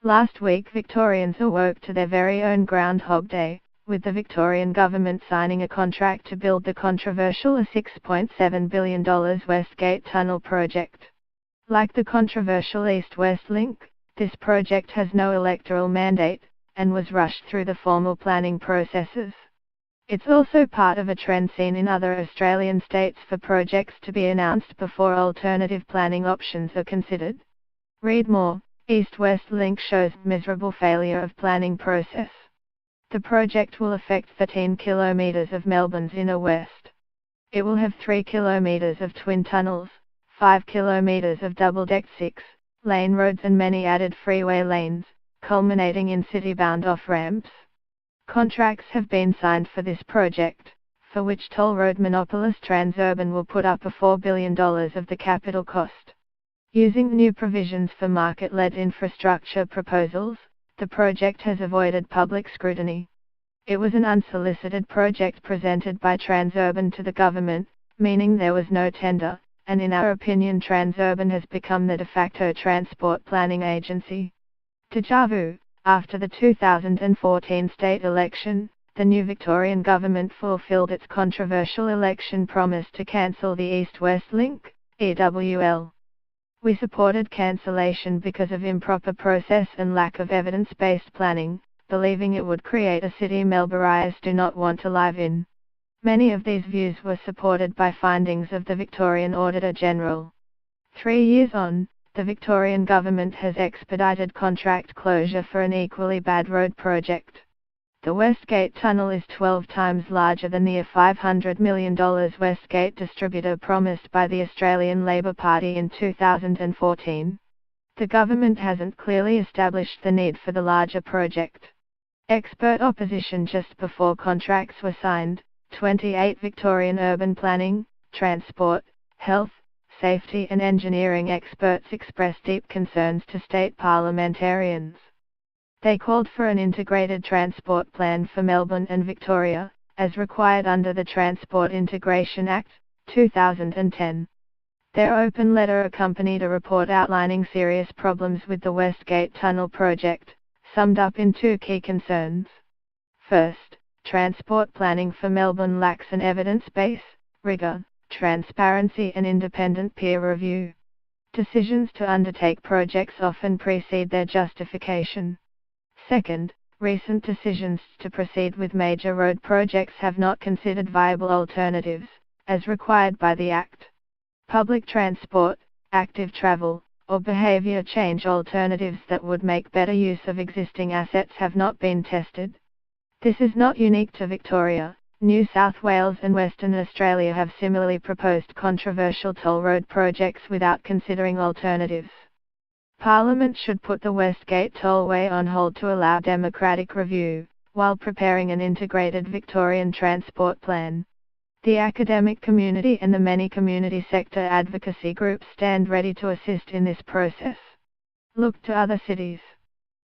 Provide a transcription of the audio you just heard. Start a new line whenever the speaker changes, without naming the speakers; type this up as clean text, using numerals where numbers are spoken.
Last week Victorians awoke to their very own Groundhog Day, with the Victorian government signing a contract to build the controversial $6.7 billion Westgate Tunnel project. Like the controversial East-West Link, this project has no electoral mandate, and was rushed through the formal planning processes. It's also part of a trend seen in other Australian states for projects to be announced before alternative planning options are considered. Read more. East-West Link shows miserable failure of planning process. The project will affect 13 kilometres of Melbourne's inner west. It will have 3 kilometres of twin tunnels, 5 kilometres of double-deck 6-lane roads and many added freeway lanes, culminating in city-bound off-ramps. Contracts have been signed for this project, for which toll road monopolist Transurban will put up $4 billion of the capital cost. Using new provisions for market-led infrastructure proposals, the project has avoided public scrutiny. It was an unsolicited project presented by Transurban to the government, meaning there was no tender, and in our opinion Transurban has become the de facto transport planning agency. Déjà vu, after the 2014 state election, the new Victorian government fulfilled its controversial election promise to cancel the East-West Link, EWL. We supported cancellation because of improper process and lack of evidence-based planning, believing it would create a city Melburnians do not want to live in. Many of these views were supported by findings of the Victorian Auditor General. 3 years on, the Victorian government has expedited contract closure for an equally bad road project. The Westgate Tunnel is 12 times larger than the $500 million Westgate distributor promised by the Australian Labor Party in 2014. The government hasn't clearly established the need for the larger project. Expert opposition just before contracts were signed. 28 Victorian urban planning, transport, health, safety and engineering experts expressed deep concerns to state parliamentarians. They called for an integrated transport plan for Melbourne and Victoria, as required under the Transport Integration Act, 2010. Their open letter accompanied a report outlining serious problems with the Westgate Tunnel project, summed up in 2 key concerns. First, transport planning for Melbourne lacks an evidence base, rigour, transparency and independent peer review. Decisions to undertake projects often precede their justification. Second, recent decisions to proceed with major road projects have not considered viable alternatives, as required by the Act. Public transport, active travel, or behaviour change alternatives that would make better use of existing assets have not been tested. This is not unique to Victoria. New South Wales and Western Australia have similarly proposed controversial toll road projects without considering alternatives. Parliament should put the Westgate tollway on hold to allow democratic review, while preparing an integrated Victorian transport plan. The academic community and the many community sector advocacy groups stand ready to assist in this process. Look to other cities.